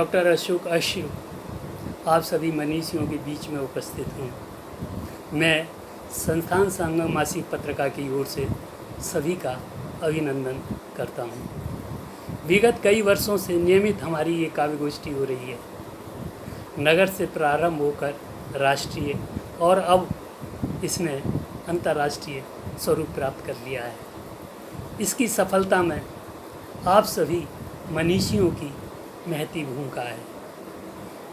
Doctor Ashok अश्रु आप सभी मनीषियों के बीच में उपस्थित हूँ। मैं संस्थान संगम मासिक पत्रिका की ओर से सभी का अभिनंदन करता हूँ। विगत कई वर्षों से नियमित हमारी ये काव्य गोष्ठी हो रही है। नगर से प्रारंभ होकर राष्ट्रीय और अब इसने अंतर्राष्ट्रीय स्वरूप प्राप्त कर लिया है। इसकी सफलता में आप सभी मनीषियों की महती भूमिका है।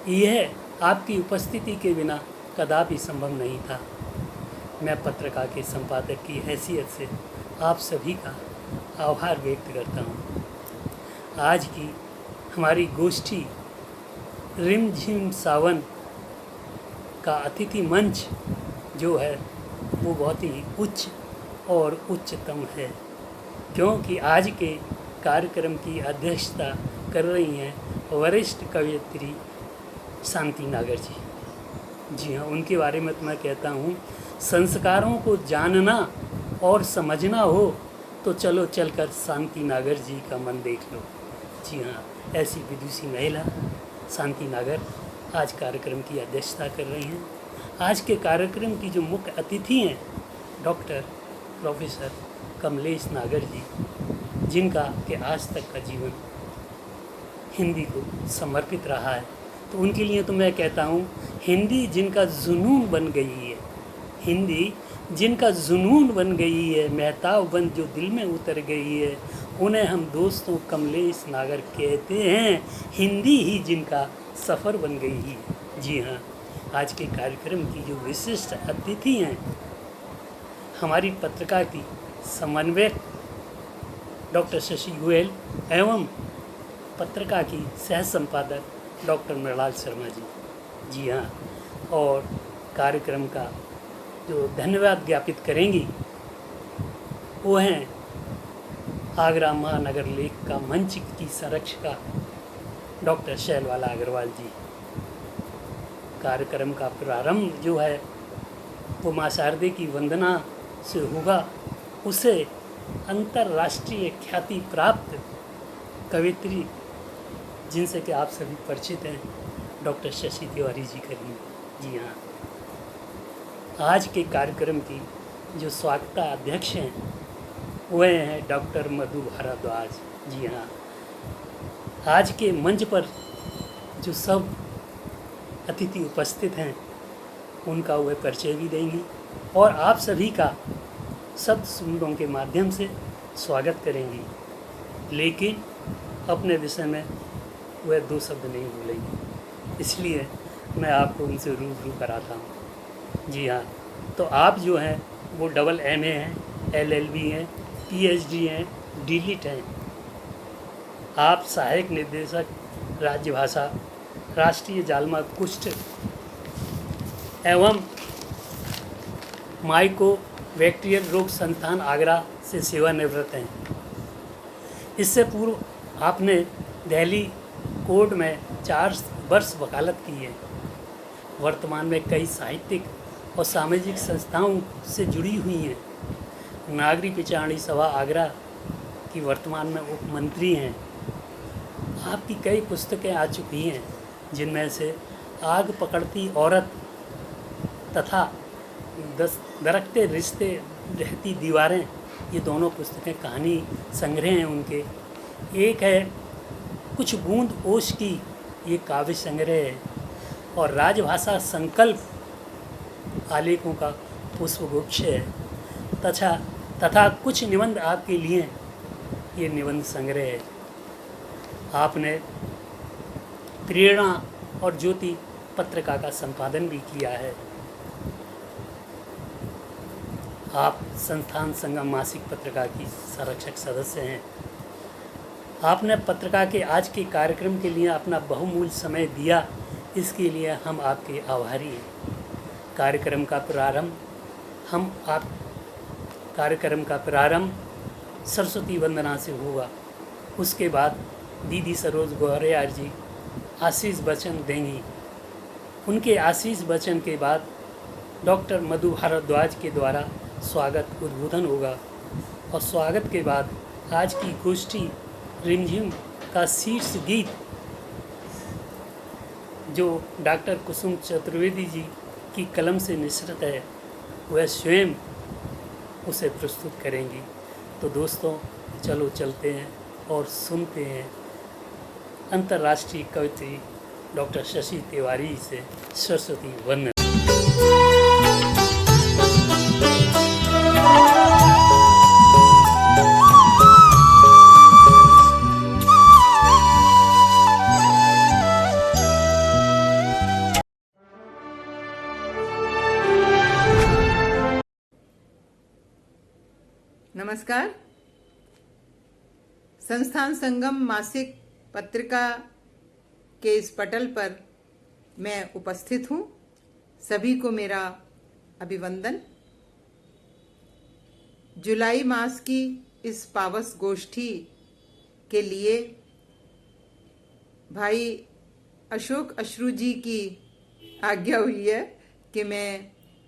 यह आपकी उपस्थिति के बिना कदापि संभव नहीं था। मैं पत्रिका के संपादक की हैसियत से आप सभी का आभार व्यक्त करता हूँ। आज की हमारी गोष्ठी रिमझिम सावन का अतिथि मंच जो है वो बहुत ही उच्च और उच्चतम है, क्योंकि आज के कार्यक्रम की अध्यक्षता कर रही हैं वरिष्ठ कवयित्री शांति नागर जी। जी हाँ, उनके बारे में तो मैं कहता हूँ, संस्कारों को जानना और समझना हो तो चलो चलकर शांति नागर जी का मन देख लो। जी हाँ, ऐसी विदुषी महिला शांति नागर आज कार्यक्रम की अध्यक्षता कर रही हैं। आज के कार्यक्रम की जो मुख्य अतिथि हैं डॉक्टर प्रोफेसर कमलेश नागर जी, जिनका के आज तक का जीवन हिंदी को समर्पित रहा है, तो उनके लिए तो मैं कहता हूँ, हिंदी जिनका जुनून बन गई है, हिंदी जिनका जुनून बन गई है, महताब बन जो दिल में उतर गई है, उन्हें हम दोस्तों कमलेश नागर कहते हैं। हिंदी ही जिनका सफ़र बन गई है। जी हाँ, आज के कार्यक्रम की जो विशिष्ट अतिथि हैं, हमारी पत्रिका की समन्वयक डॉक्टर शशि गोयल एवं पत्रिका की सह संपादक डॉक्टर मृणाल शर्मा जी। जी हाँ, और कार्यक्रम का जो धन्यवाद ज्ञापित करेंगी वो हैं आगरा महानगर लेख का मंच की संरक्षिका डॉक्टर शैलवाला अग्रवाल जी। कार्यक्रम का प्रारंभ जो है वो माँ शारदे की वंदना से होगा। उसे अंतर्राष्ट्रीय ख्याति प्राप्त कवयित्री जिनसे कि आप सभी परिचित हैं, डॉक्टर शशि तिवारी जी करेंगे। जी हाँ, आज के कार्यक्रम की जो स्वागता अध्यक्ष हैं वह हैं डॉक्टर मधु भारद्वाज। जी हाँ, आज के मंच पर जो सब अतिथि उपस्थित हैं उनका वह परिचय भी देंगी और आप सभी का शब्द सुंदरों के माध्यम से स्वागत करेंगी, लेकिन अपने विषय में वह दो शब्द नहीं बोलेंगी, इसलिए मैं आपको उनसे रूबरू कराता हूँ। जी हाँ, तो आप जो हैं वो MA हैं, LLB हैं, PhD हैं, DLIT हैं। आप सहायक निर्देशक राज्य भाषा राष्ट्रीय जालमा कुष्ठ एवं माइको बैक्टीरियल रोग संस्थान आगरा से सेवानिवृत्त हैं। इससे पूर्व आपने दिल्ली कोर्ट में 4 वर्ष वकालत की है। वर्तमान में कई साहित्यिक और सामाजिक संस्थाओं से जुड़ी हुई हैं। नागरिक पिछाड़ी सभा आगरा की वर्तमान में उप मंत्री हैं। आपकी कई पुस्तकें आ चुकी हैं, जिनमें से आग पकड़ती औरत तथा दरकते रिश्ते रहती दीवारें, ये दोनों पुस्तकें कहानी संग्रह हैं उनके। एक है कुछ बूंद ओश की, ये काव्य संग्रह है, और राजभाषा संकल्प आलेखों का पुष्पगुच्छ है। तथा कुछ निबंध आपके लिए, ये निबंध संग्रह है। आपने प्रेरणा और ज्योति पत्रिका का संपादन भी किया है। आप संस्थान संगम मासिक पत्रिका की संरक्षक सदस्य हैं। आपने पत्रिका के आज के कार्यक्रम के लिए अपना बहुमूल्य समय दिया, इसके लिए हम आपके आभारी हैं। कार्यक्रम का प्रारंभ सरस्वती वंदना से होगा। उसके बाद दीदी सरोज गौहरियार जी आशीष वचन देंगी। उनके आशीष वचन के बाद डॉक्टर मधु भारद्वाज के द्वारा स्वागत उद्बोधन होगा, और स्वागत के बाद आज की गोष्ठी रिमझिम का शीर्ष गीत जो डॉक्टर कुसुम चतुर्वेदी जी की कलम से निसृत है, वह स्वयं उसे प्रस्तुत करेंगी। तो दोस्तों चलो चलते हैं और सुनते हैं अंतर्राष्ट्रीय कवयित्री डॉक्टर शशि तिवारी से सरस्वती वंदन। नमस्कार। संस्थान संगम मासिक पत्रिका के इस पटल पर मैं उपस्थित हूँ। सभी को मेरा अभिवंदन। जुलाई मास की इस पावस गोष्ठी के लिए भाई अशोक अश्रु जी की आज्ञा हुई है कि मैं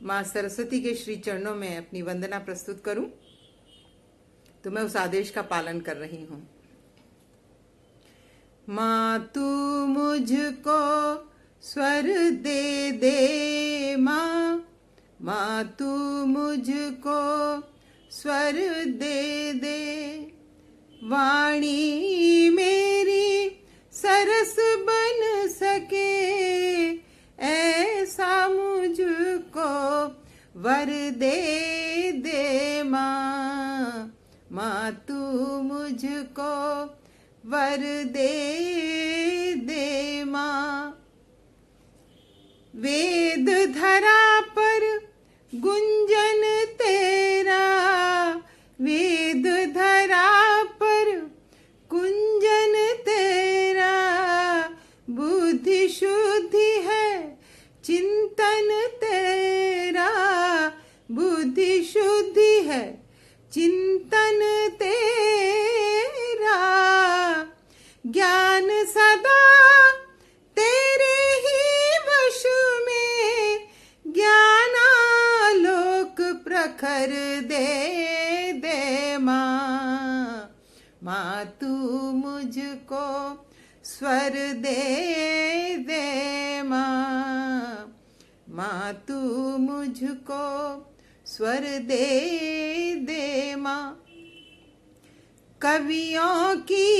माँ सरस्वती के श्री चरणों में अपनी वंदना प्रस्तुत करूं, तो मैं उस आदेश का पालन कर रही हूं। माँ तू मुझको स्वर दे दे, माँ तू मुझको स्वर दे दे, वाणी मेरी सरस बन सके, ऐसा मुझको वर दे दे माँ, माँ तू मुझको वर दे दे माँ। वेद धरा पर गुंजन तेरा, वेद धरा पर गुंजन तेरा, बुद्धि शुद्धि है चिंतन तेरा, बुद्धि शुद्धि है चिंतन तेरा, ज्ञान सदा तेरे ही वश में, ज्ञानालोक प्रखर दे दे माँ, माँ तू मुझको स्वर दे दे माँ, माँ तू मुझको स्वर दे दे माँ। कवियों की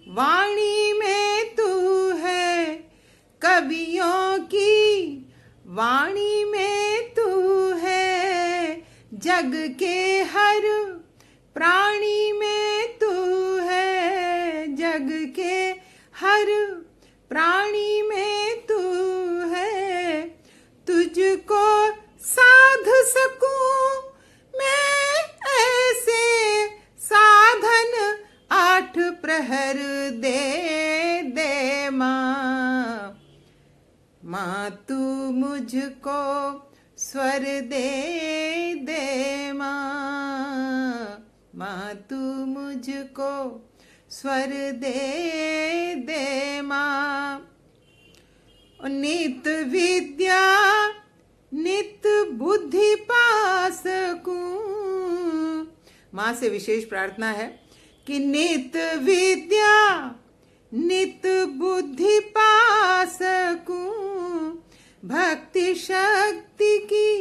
वाणी में तू है, कवियों की वाणी में तू है, जग के हर प्राणी में तू है, जग के हर प्राणी में तू है, तुझको साध सकूं मैं ऐसे साधन, आठ प्रहर दे दे माँ, माँ तू मुझको स्वर दे दे माँ, माँ तू मुझको स्वर दे दे माँ। नित विद्या नित बुद्धि पा सकूं, माँ से विशेष प्रार्थना है कि नित विद्या नित बुद्धि पा सकूं, भक्ति शक्ति की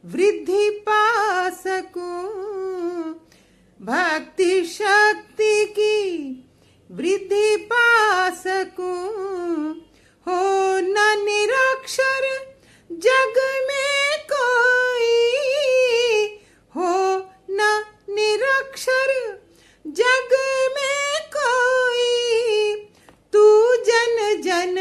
वृद्धि पा सकूं, भक्ति शक्ति की वृद्धि पा सकूं, हो न निरक्षर जग में कोई, हो न निरक्षर जग में कोई, तू जन जन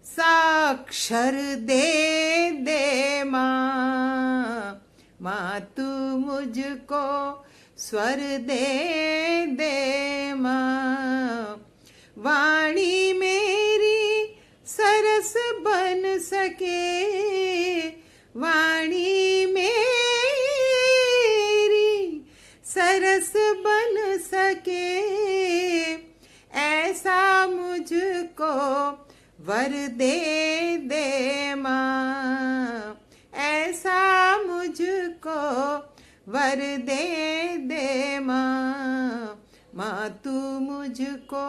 साक्षर दे दे माँ, माँ तू मुझको स्वर दे दे माँ। वाणी मेरी सरस बन सके, वाणी मेरी सरस बन सके, ऐसा मुझको वर दे दे माँ, ऐसा मुझको वर दे दे माँ, माँ तू मुझको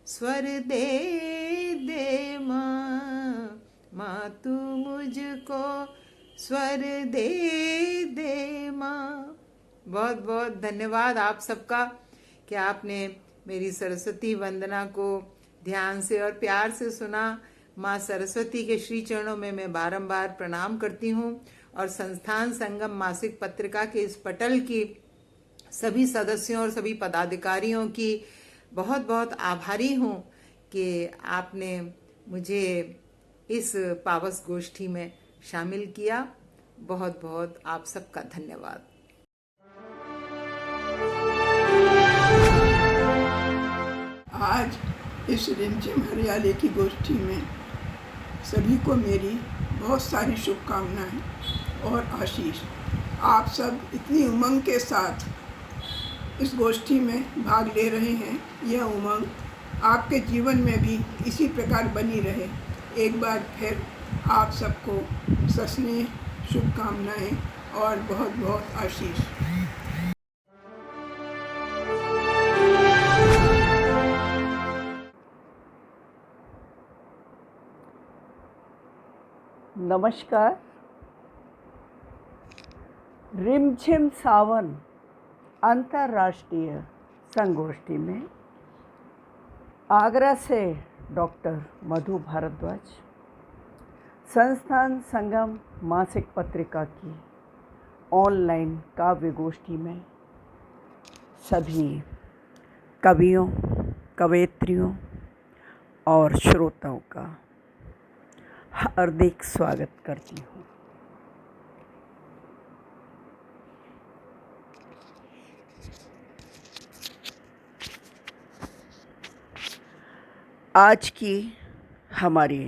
स्वर दे दे माँ। माँ तू मुझको स्वर दे दे माँ। बहुत बहुत धन्यवाद आप सबका कि आपने मेरी सरस्वती वंदना को ध्यान से और प्यार से सुना। माँ सरस्वती के श्री चरणों में मैं बारंबार प्रणाम करती हूँ और संस्थान संगम मासिक पत्रिका के इस पटल की सभी सदस्यों और सभी पदाधिकारियों की बहुत बहुत आभारी हूँ कि आपने मुझे इस पावस गोष्ठी में शामिल किया। बहुत बहुत आप सबका धन्यवाद। आज इस रिमझिम हरियाली की गोष्ठी में सभी को मेरी बहुत सारी शुभकामनाएं और आशीष। आप सब इतनी उमंग के साथ इस गोष्ठी में भाग ले रहे हैं। यह उमंग आपके जीवन में भी इसी प्रकार बनी रहे। एक बार फिर आप सबको सस्नेह शुभकामनाएं और बहुत बहुत आशीष। नमस्कार। रिमझिम सावन अंतर्राष्ट्रीय संगोष्ठी में आगरा से डॉक्टर मधु भारद्वाज संस्थान संगम मासिक पत्रिका की ऑनलाइन काव्य गोष्ठी में सभी कवियों, कवयित्रियों और श्रोताओं का हार्दिक स्वागत करती हूँ। आज की हमारी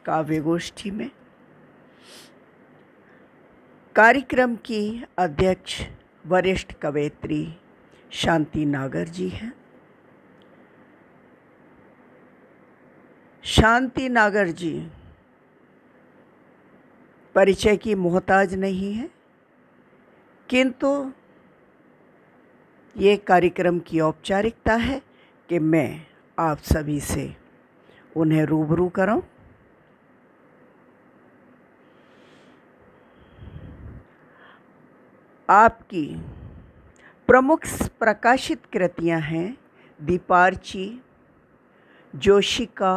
काव्य गोष्ठी में कार्यक्रम की अध्यक्ष वरिष्ठ कवयित्री शांति नागर जी हैं। शांति नागर जी परिचय की मोहताज नहीं है, किंतु ये कार्यक्रम की औपचारिकता है कि मैं आप सभी से उन्हें रूबरू कराऊं। आपकी प्रमुख प्रकाशित कृतियां हैं दीपार्ची, जोशिका,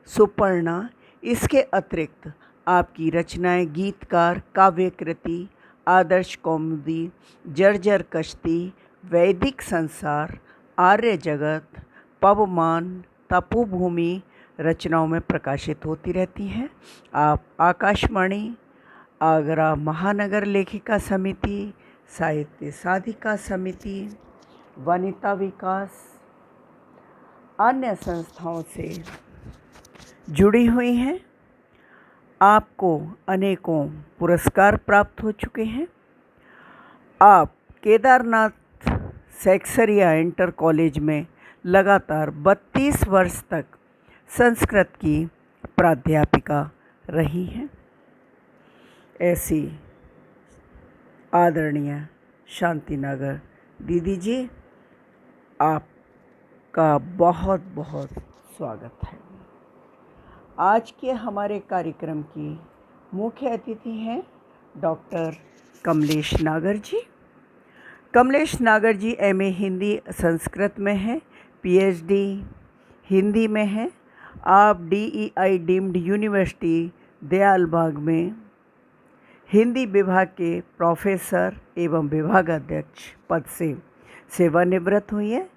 सुपर्णा। इसके अतिरिक्त आपकी रचनाएं गीतकार, काव्य कृति, आदर्श कौमुदी, जर्जर कश्ती, वैदिक संसार, आर्य जगत, पवमान, तपोभूमि रचनाओं में प्रकाशित होती रहती हैं। आप आकाशवाणी, आगरा महानगर लेखिका समिति, साहित्य साधिका समिति, वनिता विकास, अन्य संस्थाओं से जुड़ी हुई हैं। आपको अनेकों पुरस्कार प्राप्त हो चुके हैं। आप केदारनाथ सेक्सरिया इंटर कॉलेज में लगातार 32 वर्ष तक संस्कृत की प्राध्यापिका रही हैं। ऐसी आदरणीय शांति नागर दीदी जी, आपका बहुत बहुत स्वागत है। आज के हमारे कार्यक्रम की मुख्य अतिथि हैं डॉक्टर कमलेश नागर जी। कमलेश नागर जी एमए हिंदी संस्कृत में हैं, पीएचडी हिंदी में हैं। आप डीईआई डीम्ड यूनिवर्सिटी दयालबाग में हिंदी विभाग के प्रोफेसर एवं विभागाध्यक्ष पद से सेवानिवृत्त हुई हैं।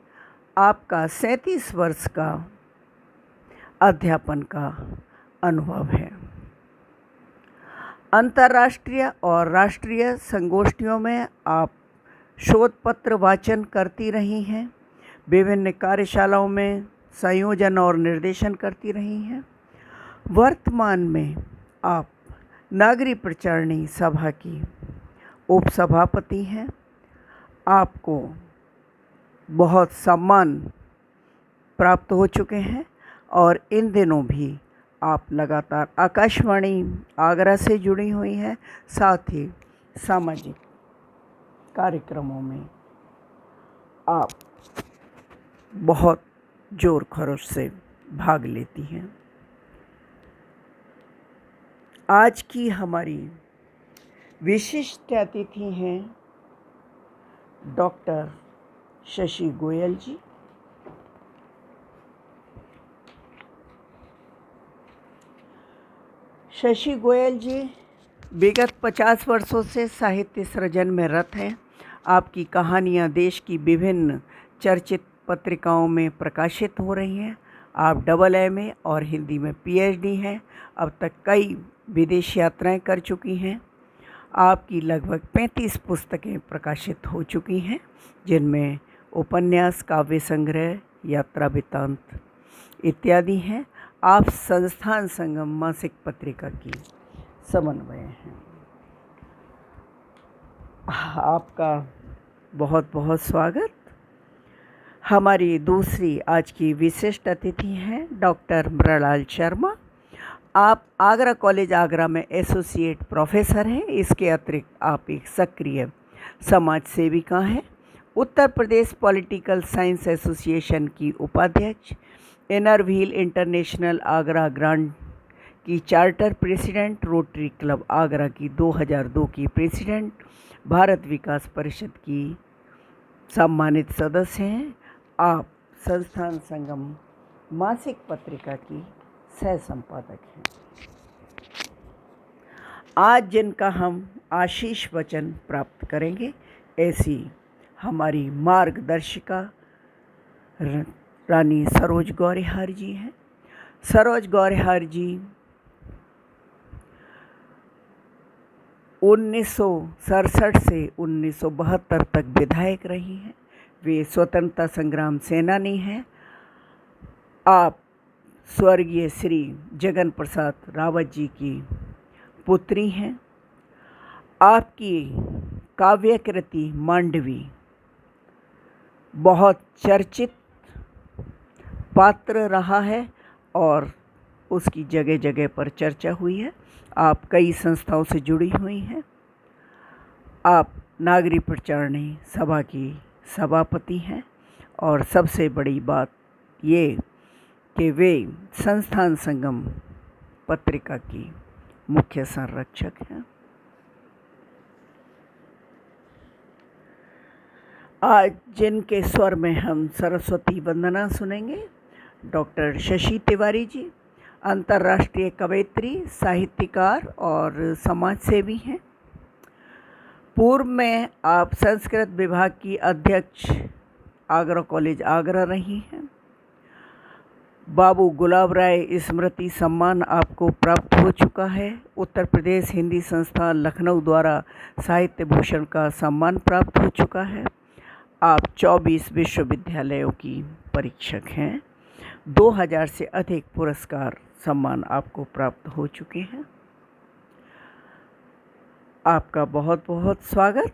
आपका 37 वर्ष का अध्यापन का अनुभव है। अंतर्राष्ट्रीय और राष्ट्रीय संगोष्ठियों में आप शोध पत्र वाचन करती रही हैं। विभिन्न कार्यशालाओं में संयोजन और निर्देशन करती रही हैं। वर्तमान में आप नागरी प्रचारणी सभा की उपसभापति हैं। आपको बहुत सम्मान प्राप्त हो चुके हैं और इन दिनों भी आप लगातार आकाशवाणी आगरा से जुड़ी हुई हैं। साथ ही सामाजिक कार्यक्रमों में आप बहुत जोर खरोश से भाग लेती हैं। आज की हमारी विशिष्ट अतिथि हैं डॉक्टर शशि गोयल जी। शशि गोयल जी विगत 50 वर्षों से साहित्य सृजन में रत हैं। आपकी कहानियाँ देश की विभिन्न चर्चित पत्रिकाओं में प्रकाशित हो रही हैं। आप AA और हिंदी में PhD हैं। अब तक कई विदेश यात्राएं कर चुकी हैं। आपकी लगभग 35 पुस्तकें प्रकाशित हो चुकी हैं, जिनमें उपन्यास, काव्य संग्रह, यात्रा वृत्तांत इत्यादि हैं। आप संस्थान संगम मासिक पत्रिका की समन्वय हैं। आपका बहुत बहुत स्वागत। हमारी दूसरी आज की विशिष्ट अतिथि हैं डॉक्टर मृणाल शर्मा। आप आगरा कॉलेज आगरा में एसोसिएट प्रोफेसर हैं। इसके अतिरिक्त आप एक सक्रिय समाज सेविका हैं। Uttar Pradesh political science association की उपाध्यक्ष, inner wheel international Agra grand की charter president, rotary club Agra की 2002 की प्रेसिडेंट, भारत विकास परिषद की सम्मानित सदस्य हैं। आप संस्थान संगम मासिक पत्रिका की सह संपादक हैं। आज जिनका हम आशीष वचन प्राप्त करेंगे, ऐसी हमारी मार्गदर्शिका रानी सरोज गौरिहार जी हैं। सरोज गौरिहार जी 1967 से 1972 तक विधायक रही हैं। वे स्वतंत्रता संग्राम सेनानी हैं। आप स्वर्गीय श्री जगन प्रसाद रावत जी की पुत्री हैं। आपकी काव्य कृति मांडवी बहुत चर्चित पात्र रहा है और उसकी जगह जगह पर चर्चा हुई है। आप कई संस्थाओं से जुड़ी हुई हैं। आप नागरिक प्रचारणी सभा की सभापति हैं और सबसे बड़ी बात ये कि वे संस्थान संगम पत्रिका की मुख्य संरक्षक हैं। आज जिनके स्वर में हम सरस्वती वंदना सुनेंगे, डॉक्टर शशि तिवारी जी अंतर्राष्ट्रीय कवयित्री, साहित्यकार और समाजसेवी हैं। पूर्व में आप संस्कृत विभाग की अध्यक्ष आगरा कॉलेज आगरा रही हैं। बाबू गुलाब राय स्मृति सम्मान आपको प्राप्त हो चुका है। उत्तर प्रदेश हिंदी संस्थान लखनऊ द्वारा साहित्य भूषण का सम्मान प्राप्त हो चुका है। आप 24 विश्वविद्यालयों की परीक्षक हैं। 2000 से अधिक पुरस्कार सम्मान आपको प्राप्त हो चुके हैं। आपका बहुत बहुत स्वागत।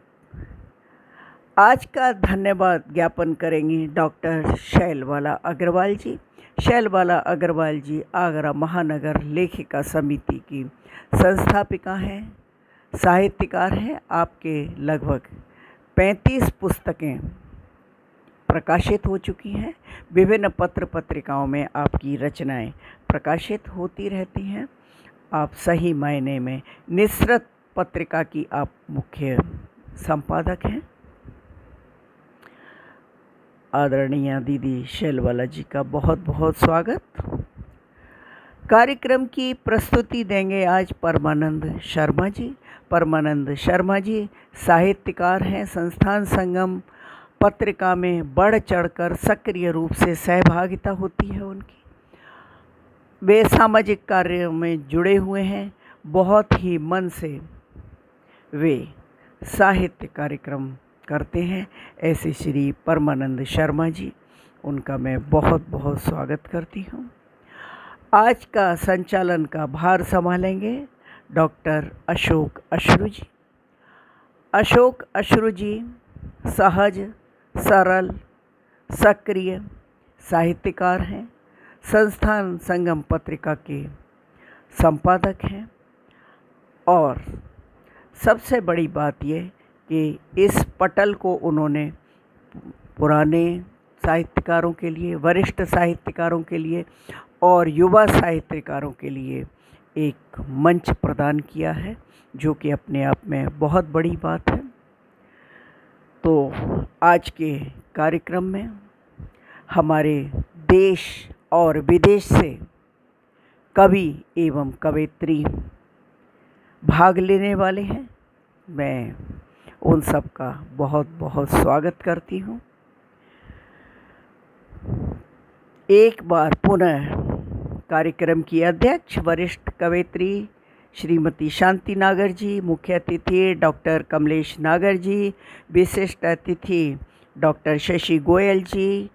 आज का धन्यवाद ज्ञापन करेंगे डॉक्टर शैलबाला अग्रवाल जी। शैलबाला अग्रवाल जी आगरा महानगर लेखिका समिति की संस्थापिका हैं, साहित्यकार हैं। आपके लगभग 35 पुस्तकें प्रकाशित हो चुकी हैं। विभिन्न पत्र पत्रिकाओं में आपकी रचनाएं प्रकाशित होती रहती हैं। आप सही मायने में निसरत पत्रिका की आप मुख्य संपादक हैं। आदरणीय दीदी शैलबाला जी का बहुत बहुत स्वागत। कार्यक्रम की प्रस्तुति देंगे आज परमानंद शर्मा जी। परमानंद शर्मा जी साहित्यकार हैं। संस्थान संगम पत्रिका में बढ़ चढ़कर सक्रिय रूप से सहभागिता होती है उनकी। वे सामाजिक कार्यों में जुड़े हुए हैं। बहुत ही मन से वे साहित्य कार्यक्रम करते हैं। ऐसे श्री परमानंद शर्मा जी, उनका मैं बहुत बहुत स्वागत करती हूँ। आज का संचालन का भार संभालेंगे डॉक्टर अशोक अश्रु जी। अशोक अश्रु जी सहज, सरल, सक्रिय साहित्यकार हैं। संस्थान संगम पत्रिका के संपादक हैं और सबसे बड़ी बात ये कि इस पटल को उन्होंने पुराने साहित्यकारों के लिए, वरिष्ठ साहित्यकारों के लिए और युवा साहित्यकारों के लिए एक मंच प्रदान किया है, जो कि अपने आप में बहुत बड़ी बात है। तो आज के कार्यक्रम में हमारे देश और विदेश से कवि एवं कवयित्री भाग लेने वाले हैं। मैं उन सब का बहुत बहुत स्वागत करती हूँ। एक बार पुनः कार्यक्रम की अध्यक्ष वरिष्ठ कवयित्री श्रीमती शांति नागर जी, मुख्य अतिथि डॉक्टर कमलेश नागर जी, विशिष्ट अतिथि डॉक्टर शशि गोयल जी,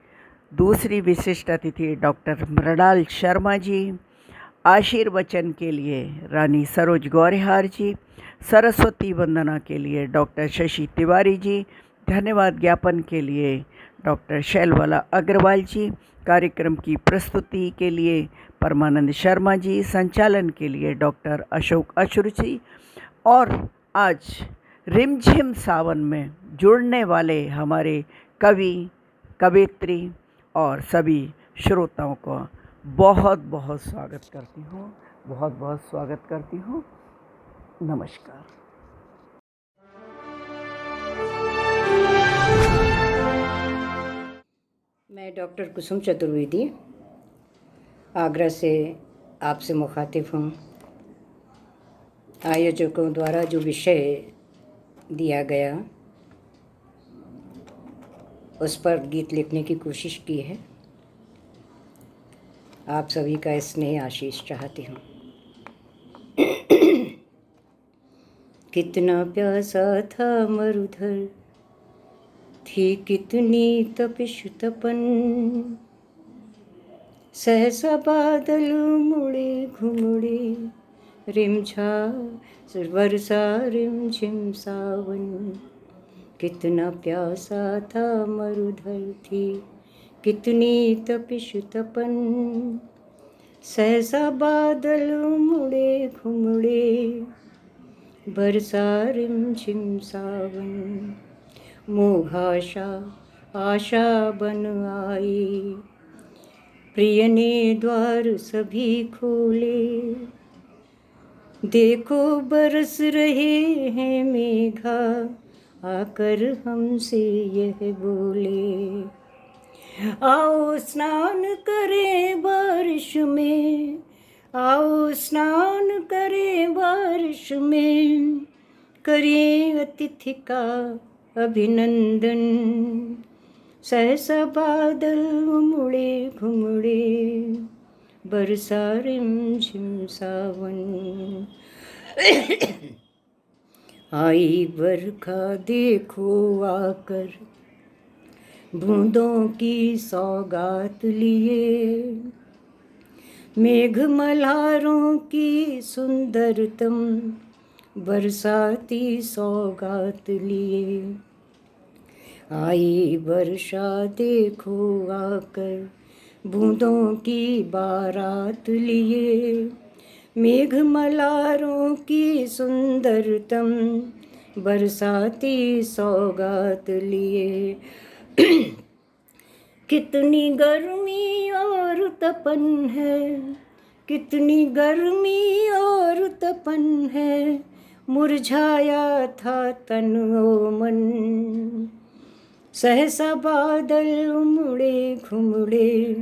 दूसरी विशिष्ट अतिथि डॉक्टर मृणाल शर्मा जी, आशीर्वचन के लिए रानी सरोज गौरहार जी, सरस्वती वंदना के लिए डॉक्टर शशि तिवारी जी, धन्यवाद ज्ञापन के लिए डॉक्टर शैलवाला अग्रवाल जी, कार्यक्रम की प्रस्तुति के लिए परमानंद शर्मा जी, संचालन के लिए डॉक्टर अशोक अश्रू जी, और आज रिमझिम सावन में जुड़ने वाले हमारे कवि, कवयित्री और सभी श्रोताओं को बहुत बहुत स्वागत करती हूँ, बहुत बहुत स्वागत करती हूँ। नमस्कार। मैं डॉक्टर कुसुम चतुर्वेदी आगरा से आपसे मुखातिब हूँ। आयोजकों द्वारा जो विषय दिया गया उस पर गीत लिखने की कोशिश की है। आप सभी का स्नेह आशीष चाहती हूँ। कितना प्यासा था मरुधर, थी कितनी तपिश तपन, सहसा बादल मुड़े घुमड़े, रिमझा वर्षा रिमझिम सावन। कितना प्यासा था मरुधर, थी कितनी तपिश तपन, सहसा बादल मुड़े घुमड़े, बरसा रिमझिम सावन। मोघाशा आशा बन आई, प्रिय ने द्वार सभी खोले, देखो बरस रहे हैं मेघा, आकर हमसे यह बोले, आओ स्नान करें बारिश में, आओ स्नान करें बारिश में, करें अतिथि का अभिनंदन। सहसा बादल मुड़े घुमड़े, बरसा रिमझिम सावन। आई बरखा देखो आकर, बूंदों की सौगात लिए, मेघ मल्हारों की सुंदरतम बरसाती सौगात लिए। आई वर्षा देखो आकर, बूंदों की बारात लिए, मेघ मल्हारों की सुंदरतम बरसाती सौगात लिए। कितनी गर्मी और तपन है, कितनी गर्मी और तपन है, मुरझाया था तन ओ मन। सहसा बादल मुड़े घुमड़े,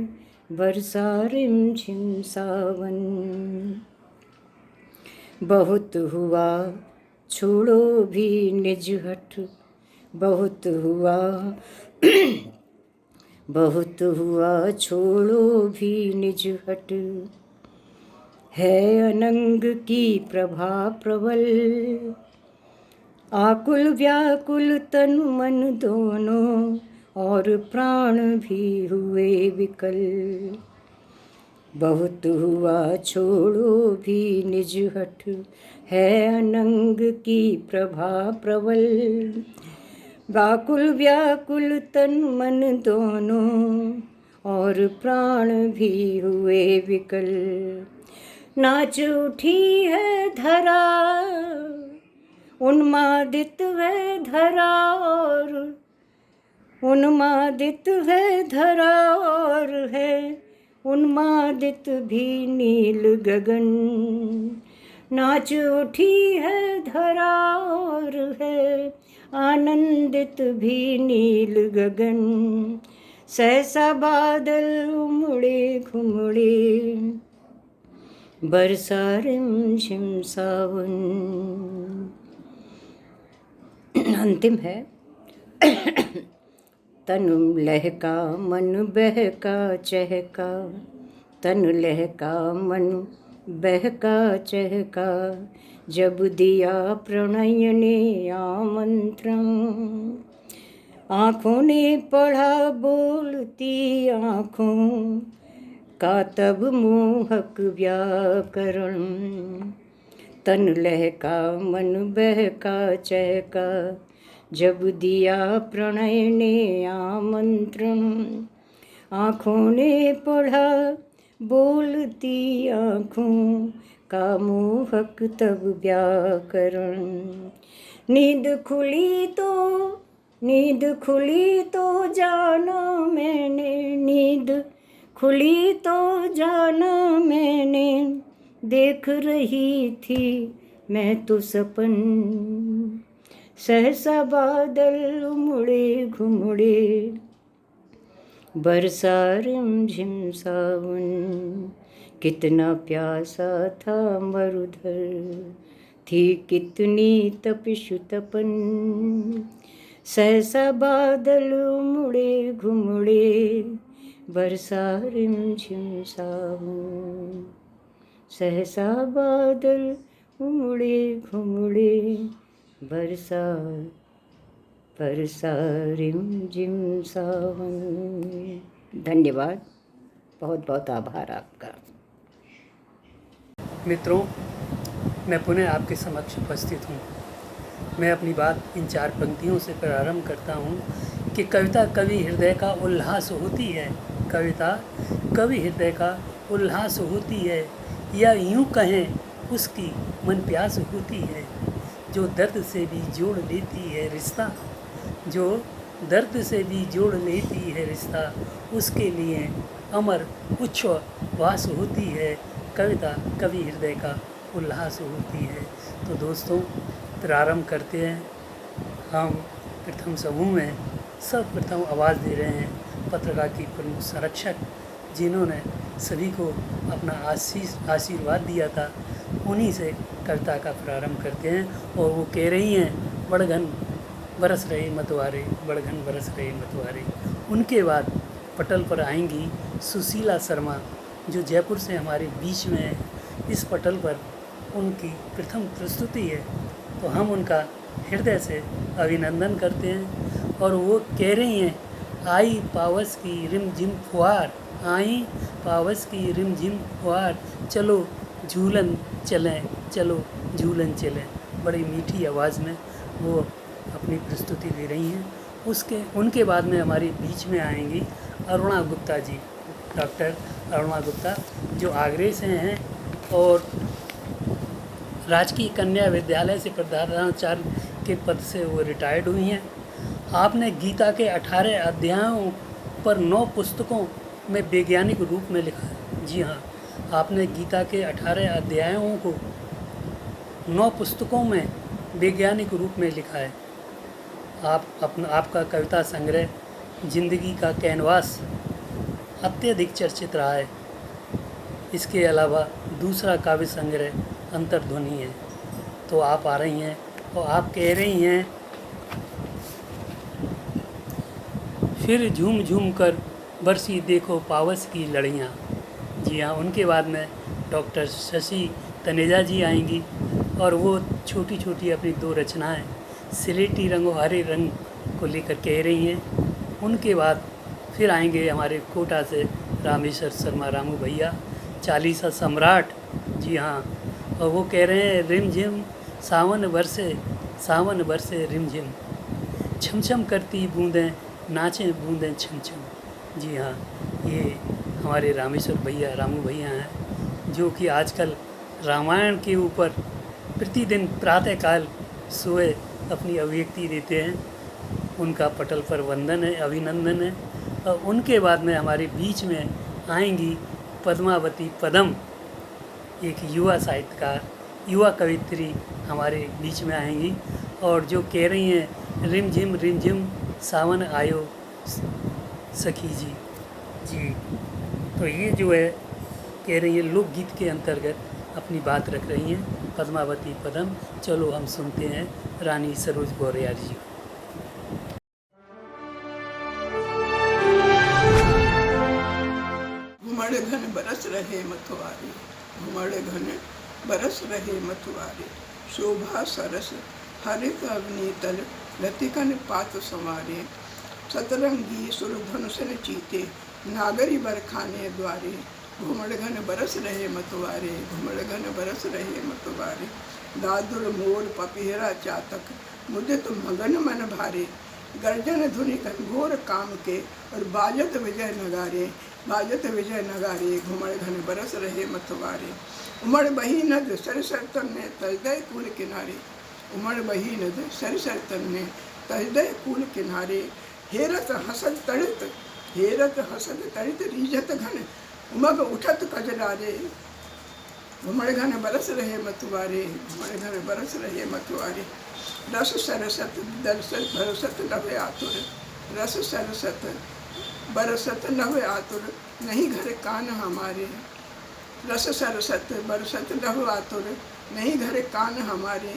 बरसा रिमझिम सावन। बहुत हुआ छोड़ो भी निज हट, बहुत हुआ बहुत हुआ छोड़ो भी निज हट, है अनंग की प्रभा प्रबल, आकुल व्याकुल तन मन दोनों, और प्राण भी हुए विकल। बहुत हुआ छोड़ो भी निज हट, है अनंग की प्रभा प्रबल, व्याकुल व्याकुल तन मन दोनों, और प्राण भी हुए विकल। नाच उठी है धरा, उन्मादित है धरा, और उन्मादित है धरा, और है उन्मादित भी नील गगन। नाच उठी है धरा और है आनंदित भी नील गगन। सहसा बादल उमड़े घुमड़े, बरसा रिमझिम सावन। अंतिम है। तनु लहका मन बहका चहका, तनु लहका मन बहका चहका, जब दिया प्रणय ने आमंत्रण। आँखों ने पढ़ा बोलती आँखों का तब मोहक व्याकरण। तन लहका मन बहका चहका, जब दिया प्रणय ने आमंत्रण। आँखों ने पढ़ा बोलती आँखों का मोहक तब व्याकरण। नींद खुली तो जाना मैंने, नींद खुली तो जाना मैंने, देख रही थी मैं तो सपन। सहसा बादल उमड़े घुमड़े, बरसा रिमझिम सावन। कितना प्यासा था मरुधर, थी कितनी तपिश तपन। सहसा बादल उमड़े घुमड़े, बरसा रिमझिम सावन। सहसा बादल उमड़े घुमड़े, बरसा रिमझिम सावन। धन्यवाद, बहुत बहुत आभार आपका। मित्रों, मैं पुनः आपके समक्ष उपस्थित हूँ। मैं अपनी बात इन 4 पंक्तियों से प्रारंभ करता हूँ कि कविता कवि हृदय का उल्लास होती है। कविता कवि हृदय का उल्लास होती है, या यूँ कहें उसकी मन प्यास होती है। जो दर्द से भी जोड़ लेती है रिश्ता, जो दर्द से भी जोड़ लेती है रिश्ता, उसके लिए अमर उच्छ्वास होती है। कविता कवि हृदय का उल्लास होती है। तो दोस्तों, प्रारंभ करते हैं। हम प्रथम समूह में सर्वप्रथम आवाज़ दे रहे हैं पत्रिका की प्रमुख संरक्षक, जिन्होंने सभी को अपना आशीर्वाद दिया था। उन्हीं से कविता का प्रारंभ करते हैं। और वो कह रही हैं, बड़घन बरस रहे मतवारे, बड़घन बरस रहे मतवारे। उनके बाद पटल पर आएंगी सुशीला शर्मा, जो जयपुर से हमारे बीच में है। इस पटल पर उनकी प्रथम प्रस्तुति है, तो हम उनका हृदय से अभिनंदन करते हैं। और वो कह रही हैं, आई पावस की रिमझिम फुहार, आई पावस की रिमझिम फुहार, चलो झूलन चलें, चलो झूलन चलें। बड़ी मीठी आवाज़ में वो अपनी प्रस्तुति दे रही हैं। उनके बाद में हमारे बीच में आएंगी अरुणा गुप्ता जी, डॉक्टर अरुणा गुप्ता, जो आगरे से हैं और राजकीय कन्या विद्यालय से प्रधानाचार्य के पद से वो रिटायर्ड हुई हैं। आपने गीता के 18 अध्यायों पर 9 पुस्तकों में वैज्ञानिक रूप में लिखा है। जी हाँ, आपने गीता के 18 अध्यायों को 9 पुस्तकों में वैज्ञानिक रूप में लिखा है। आपका कविता संग्रह जिंदगी का कैनवास अत्यधिक चर्चित रहा है। इसके अलावा दूसरा काव्य संग्रह अंतर्ध्वनि है। तो आप आ रही हैं और आप कह रही हैं, फिर झूम झूम कर बरसी देखो पावस की लड़ियाँ। जी हाँ, उनके बाद में डॉक्टर शशि तनेजा जी आएंगी और वो छोटी छोटी अपनी 2 रचनाएं सिलेटी रंग और हरे रंग को लेकर कह रही हैं। उनके बाद फिर आएंगे हमारे कोटा से रामेश्वर शर्मा रामू भैया, 40 सम्राट। जी हाँ, और वो कह रहे हैं, रिमझिम सावन बरसे रिमझिम, छमछम करती बूंदें नाचें बूंदें छमछम। जी हाँ, ये हमारे रामेश्वर भैया रामू भैया हैं, जो कि आजकल रामायण के ऊपर प्रतिदिन प्रातःकाल सोए अपनी अभिव्यक्ति देते हैं। उनका पटल पर वंदन है, अभिनंदन है। और उनके बाद में हमारे बीच में आएंगी पद्मावती पदम, एक युवा साहित्यकार, युवा कवित्री हमारे बीच में आएंगी और जो कह रही हैं रिम झिम सावन आयो सखी जी। जी, तो ये जो है कह रही है लोकगीत के अंतर्गत अपनी बात रख रही हैं पद्मावती पदम। चलो हम सुनते हैं रानी सरोज गौरियार जी। घुमड़ घन बरस रहे मतवारे, घुमड़ घन बरस रहे मतवारे, शोभा सरस हरित अग्नि तल लतिकन पात संवारे, सतरंगी सुरधनुषन चीते नागरी बरखाने द्वारे, घुमड़ घन बरस रहे मतवारे, घुमड़ घन बरस रहे मतवारे, दादुर मोर पपीहरा चातक मुदित मगन मन भारे, गर्जन धुनि घनघोर काम के और बाजत विजय नगारे, बाजत विजय नगारे, घुमड़ घन बरस रहे मतवारे, उमड़ बही नद सर तन ने तजदय कूल किनारे, उमड़ बही नद सर तन ने तजदय कूल किनारे, हेरत हसद तड़ित, हेरत हसद तड़ित रीझत घन उमग उठत कजरारे, घुमड़ घन बरस रहे मतवारे, घुमड़ घन बरस रहे मतवारे, रस सरसत दरसत भरसत नभ आतुर, रस सरसत बरसत नभ आतुर, नहीं घर कान हमारे, रस सरसत बरसत नभ आतुर, नहीं घर कान हमारे,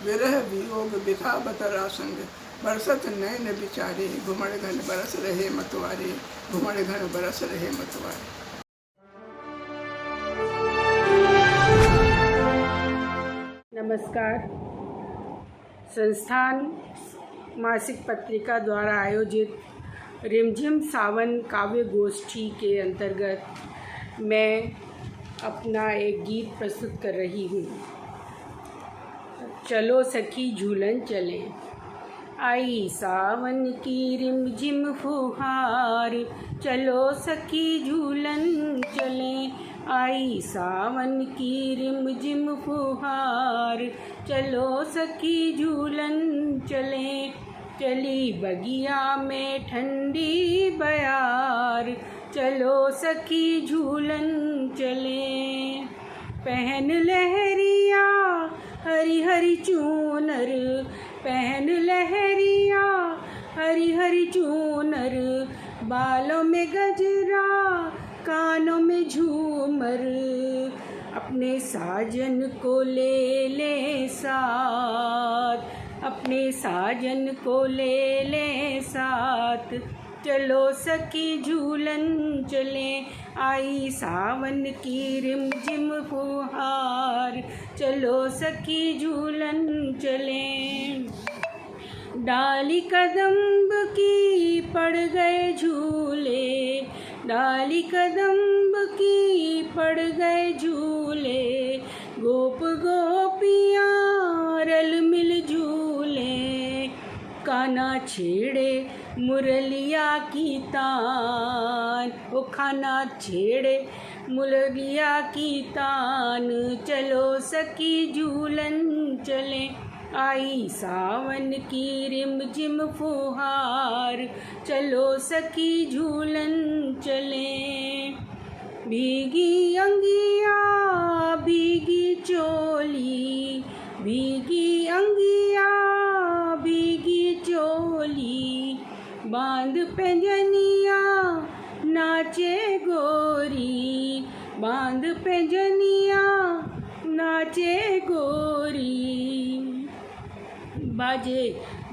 विरह वियोग बिथा बतरा संग बरसत नैन बिचारे, घुमड़ घन बरस रहे मतवारे, घुमड़ घन बरस रहे मतवारे। नमस्कार। संस्थान मासिक पत्रिका द्वारा आयोजित रिमझिम सावन काव्य गोष्ठी के अंतर्गत मैं अपना एक गीत प्रस्तुत कर रही हूँ। चलो सखी झूलन चलें, आई सावन की रिमझिम फुहार, चलो सखी झूलन चलें, आई सावन की रिमझिम फुहार, चलो सखी झूलन चलें, चली बगिया में ठंडी बयार, चलो सखी झूलन चलें, पहन लहरिया हरी हरी चूनर, पहन लहरिया हरी हरी चूनर, बालों में गजरा कानों में झूमर, अपने साजन को ले ले साथ, अपने साजन को ले ले साथ, चलो सखी झूलन चलें, आई सावन की रिमझिम फुहार, चलो सखी झूलन चलें, डाली कदम्ब की पड़ गए झूले, डाली कदम्ब की पड़ गए झूले, गोप गोपियाँ रल मिल झूले, काना छेड़े मुरलिया की तान, ओ खाना छेड़े मुरलिया की तान, चलो सखी झूलन चलें, आई सावन की रिमझिम फुहार, चलो सखी झूलन चलें, भीगी अंगिया भीगी चोली, भीगी अंगिया भीगी चोली, बांध पैंजनिया नाचे गोरी, बांध पैंजनिया नाचे गोरी, बाजे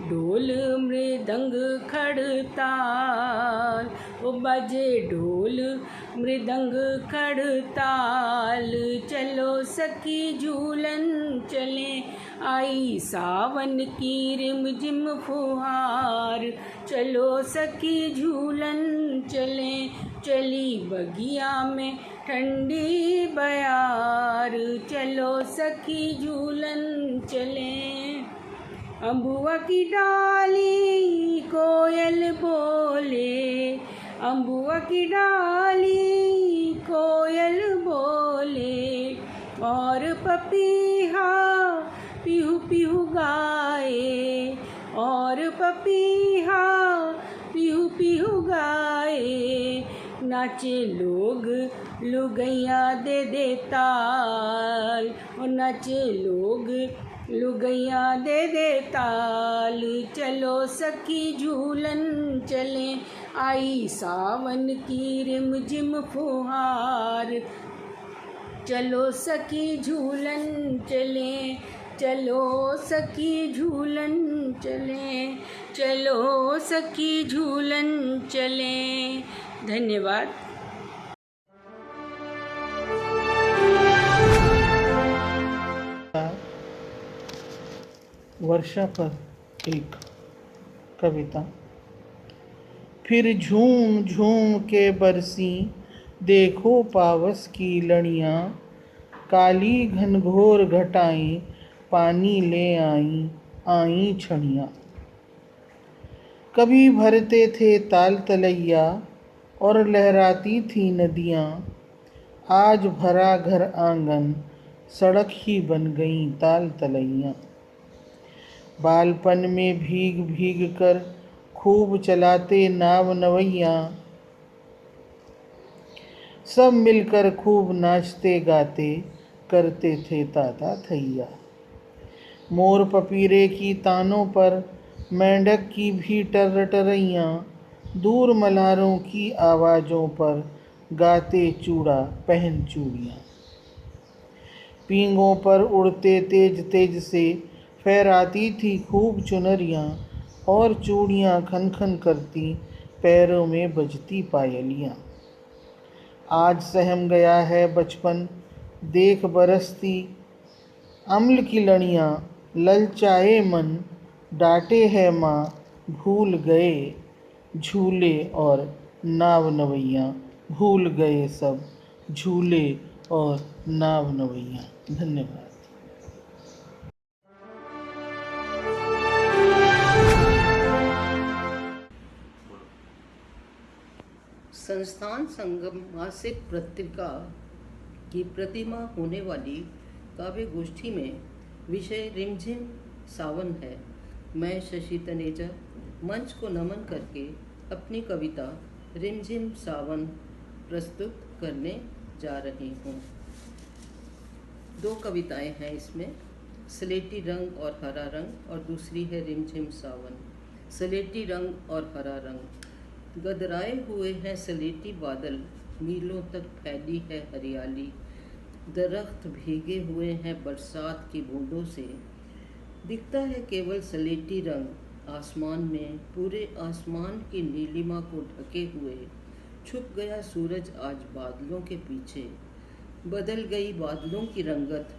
ढोल मृदंग खड़ताल, ओ बाजे ढोल मृदंग खड़ताल, चलो सखी झूलन चलें, आई सावन की रिमझिम फुहार, चलो सखी झूलन चलें, चली बगिया में ठंडी बयार, चलो सखी झूलन चलें, अम्बुआ की डाली कोयल बोले, अम्बुआ की डाली कोयल बोले, और पपीहा पिहू पिहू गाए, और पपीहा पिहू पिहू गाए, नाचे लोग लुगैया दे दे ताल, ओ नाचे लोग लुगैया दे दे ताल। चलो सखी झूलन चले, आई सावन की रिमझिम फुहार। चलो सखी झूलन चले, चलो सखी झूलन चले, चलो सखी झूलन चले। धन्यवाद। वर्षा पर एक कविता। फिर झूम झूम के बरसी देखो पावस की लड़ियाँ, काली घनघोर घटाएं पानी ले आई छड़ियाँ। कभी भरते थे ताल तलैया और लहराती थी नदियाँ, आज भरा घर आंगन सड़क ही बन गई ताल तलैया। बालपन में भीग भीग कर खूब चलाते नाव नवैया, सब मिलकर खूब नाचते गाते करते थे ताता थैया। मोर पपीरे की तानों पर मेंढक की भी टर्रैयाँ, दूर मल्हारों की आवाज़ों पर गाते चूड़ा पहन चूड़ियाँ। पींगों पर उड़ते तेज तेज से फहराती थी खूब चुनरियाँ, और चूड़ियाँ खन खन करती पैरों में बजती पायलियाँ। आज सहम गया है बचपन देख बरसती अम्ल की लड़ियाँ, ललचाए मन डांटे है माँ भूल गए झूले और नाव नवैया, भूल गए सब झूले और नाव नवैया। धन्यवाद। संस्थान संगम मासिक पत्रिका की प्रतिमा होने वाली काव्य गोष्ठी में विषय रिमझिम सावन है। मैं शशि तनेजा मंच को नमन करके अपनी कविता रिमझिम सावन प्रस्तुत करने जा रही हूँ। दो कविताएं हैं इसमें, स्लेटी रंग और हरा रंग, और दूसरी है रिमझिम सावन। स्लेटी रंग और हरा रंग। गदराए हुए हैं स्लेटी बादल, मीलों तक फैली है हरियाली। दरख्त भीगे हुए हैं बरसात की बूंदों से, दिखता है केवल स्लेटी रंग आसमान में। पूरे आसमान की नीलिमा को ढके हुए छुप गया सूरज आज बादलों के पीछे। बदल गई बादलों की रंगत,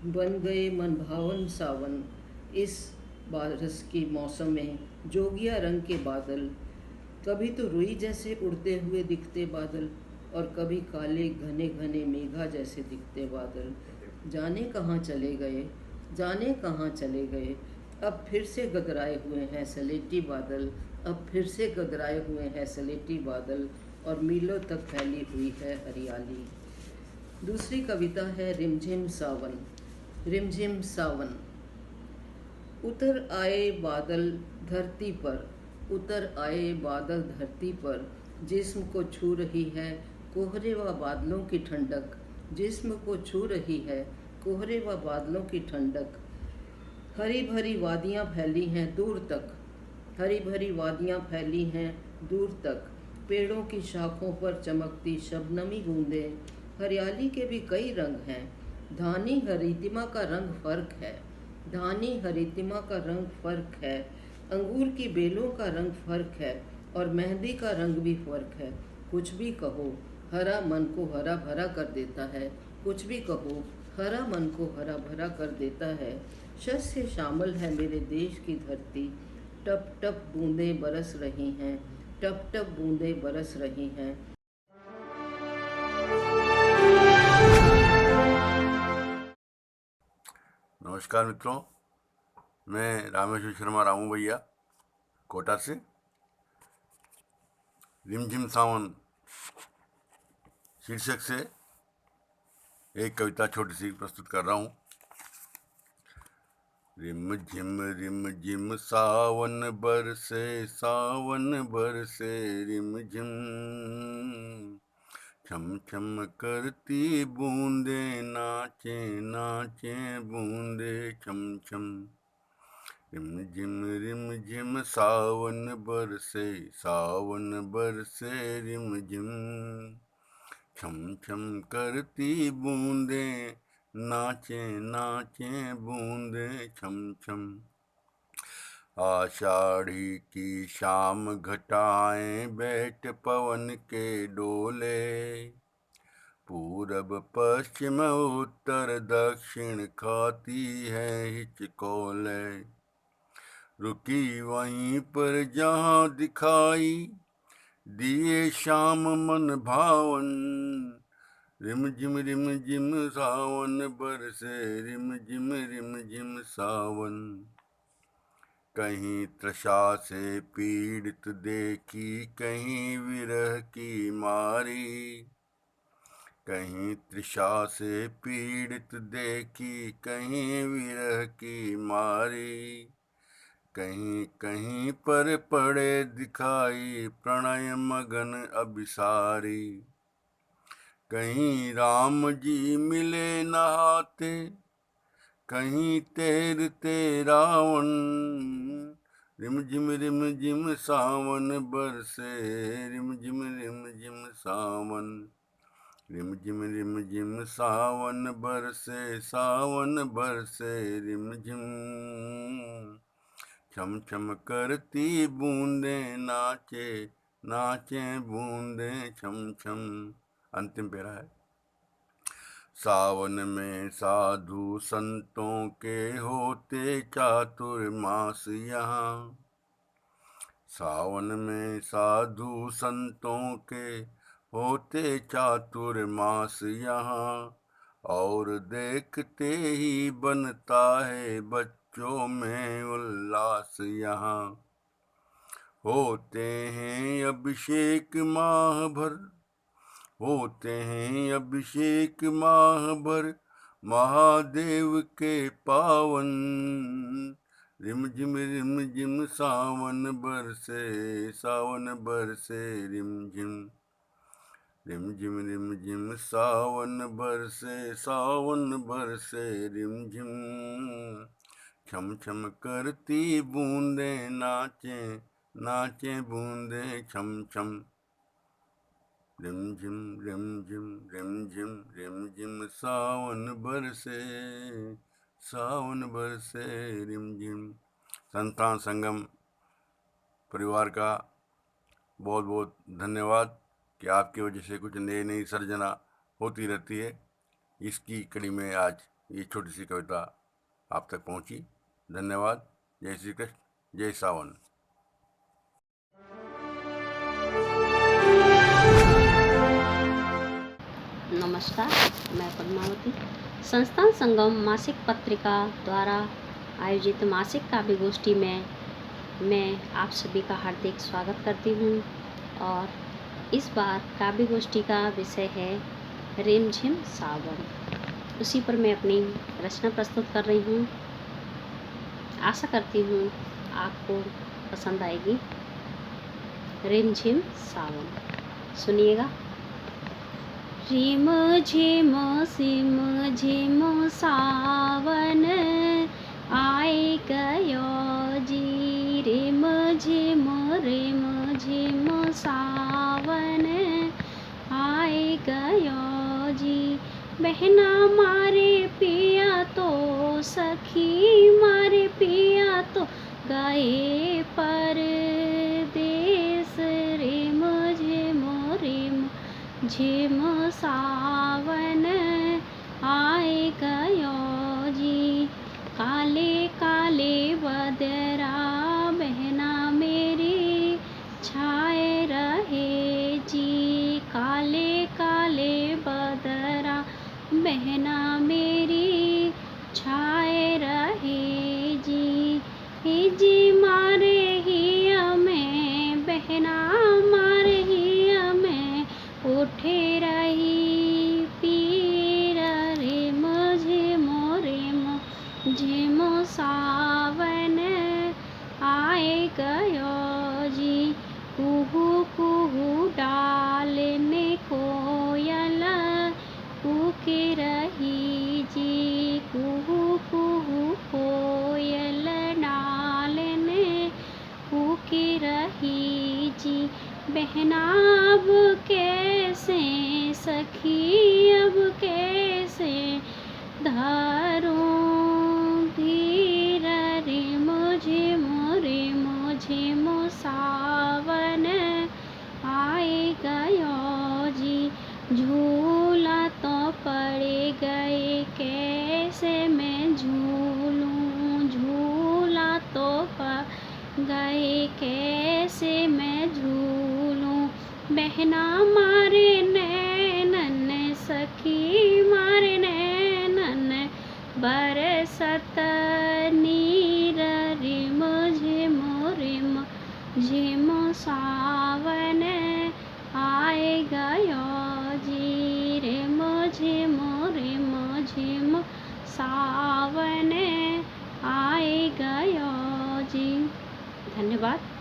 बन गए मनभावन सावन। इस बारिश के मौसम में जोगिया रंग के बादल, कभी तो रुई जैसे उड़ते हुए दिखते बादल, और कभी काले घने घने मेघा जैसे दिखते बादल। जाने कहाँ चले गए, जाने कहाँ चले गए। अब फिर से गदराए हुए हैं स्लेटी बादल, अब फिर से गदराए हुए हैं स्लेटी बादल, और मीलों तक फैली हुई है हरियाली। दूसरी कविता है रिमझिम सावन। रिमझिम सावन। उतर आए बादल धरती पर, उतर आए बादल धरती पर, जिस्म को छू रही है कोहरे व बादलों की ठंडक। जिस्म को छू रही है कोहरे व बादलों की ठंडक। हरी भरी वादियाँ फैली हैं दूर तक, हरी भरी वादियाँ फैली हैं दूर तक। पेड़ों की शाखों पर चमकती शबनमी बूंदें। हरियाली के भी कई रंग हैं, धानी हरितिमा का रंग फर्क है, धानी हरितिमा का रंग फर्क है। अंगूर की बेलों का रंग फर्क है, और मेहंदी का रंग भी फर्क है। कुछ भी कहो, हरा मन को हरा भरा कर देता है। कुछ भी कहो, हरा मन को हरा भरा कर देता है। शस्य शामिल है मेरे देश की धरती, टप टप बूंदें बरस रही हैं, टप टप बूंदें बरस रही हैं। नमस्कार मित्रों, मैं रामेश्वर शर्मा रामू भैया कोटा से रिमझिम सावन शीर्षक से एक कविता छोटी सी प्रस्तुत कर रहा हूँ। रिम झिम सावन बरसे, सावन बरसे रिम झिम। छम छम करती बूंदे नाचे, नाचे बूंदे छम छम। रिम झिम सावन बरसे, सावन बरसे रिम झिम। छम छम करती बूंदे नाचे, नाचे बूंदे छम छम। आषाढ़ी की शाम घटाएं बैठ पवन के डोले, पूरब पश्चिम उत्तर दक्षिण खाती है हिचकोले। रुकी वहीं पर जहाँ दिखाई दिए शाम मन भावन, रिम झिम सावन बरसे, रिम झिम सावन। कहीं तृषा से पीड़ित देखी, कहीं विरह की मारी, कहीं तृषा से पीड़ित देखी, कहीं विरह की मारी। कहीं कहीं पर पड़े दिखाई प्रणय मगन अभिसारी। कहीं राम जी मिले नहाते, कहीं तैरते रावण, रिम झिम सावन बरसे, रिम झिम सावन। रिम झिम सावन बरसे, सावन बरसे रिम झिम। छम छम करती बूंदे नाचे, नाचे बूंदे छम छम। अंतिम पेरा है। सावन में साधु संतों के होते चातुर्मास यहाँ, सावन में साधु संतों के होते चातुर्मास यहाँ। और देखते ही बनता है बच्चों में उल्लास यहाँ। होते हैं अभिषेक माह भर, होते हैं अभिषेक माह भर महादेव के पावन। रिम झिम सावन बरसे, सावन बरसे रिम झिम। रिम झिम सावन बरसे, सावन बरसे रिम झिम। छम छम करती बूंदे नाचे, नाचे बूंदे छम छम। रिम झिम सावन बरसे, सावन बरसे रिम झिम। संतान संगम परिवार का बहुत बहुत धन्यवाद कि आपकी वजह से कुछ नई नई सर्जना होती रहती है। इसकी कड़ी में आज ये छोटी सी कविता आप तक पहुंची। धन्यवाद। जय श्री कृष्ण, जय सावन। नमस्कार, मैं पद्मावती संस्थान संगम मासिक पत्रिका द्वारा आयोजित मासिक काव्य गोष्ठी में मैं आप सभी का हार्दिक स्वागत करती हूँ। और इस बार काव्य गोष्ठी का विषय है रिमझिम सावन। उसी पर मैं अपनी रचना प्रस्तुत कर रही हूँ। आशा करती हूँ आपको पसंद आएगी। रिमझिम सावन, सुनिएगा। रिम झिम सिम झिम सावन आए गयो जी, रिम झिम सावन आए गयो जी। बहना मारे पिया तो सखी मारे पिया तो गए परदेस। रिम झिम सावन आए गयो जी। काले काले बदरा बहना मेरी छाए रहे जी। काले काले बदरा बहना मेरी छाए रहे जी। जी मारे हिया में बहना मारे हिया में उठे रही पीर। रिम झिम सावन जी बहना अब कैसे सखी अब कैसे धरूं धीर रे मुझे मो सावन आए गयो जी झूला तो पड़ गए कैसे मैं झूलूं झूला तो पड़ गए कैसे मैं झूलूं बहना मारे नैनन सखी मारे नैनन बरसत नीर रे मुझे मो सावन आए गयो जी रे मुझे मो सावन आए गयो जी। धन्यवाद।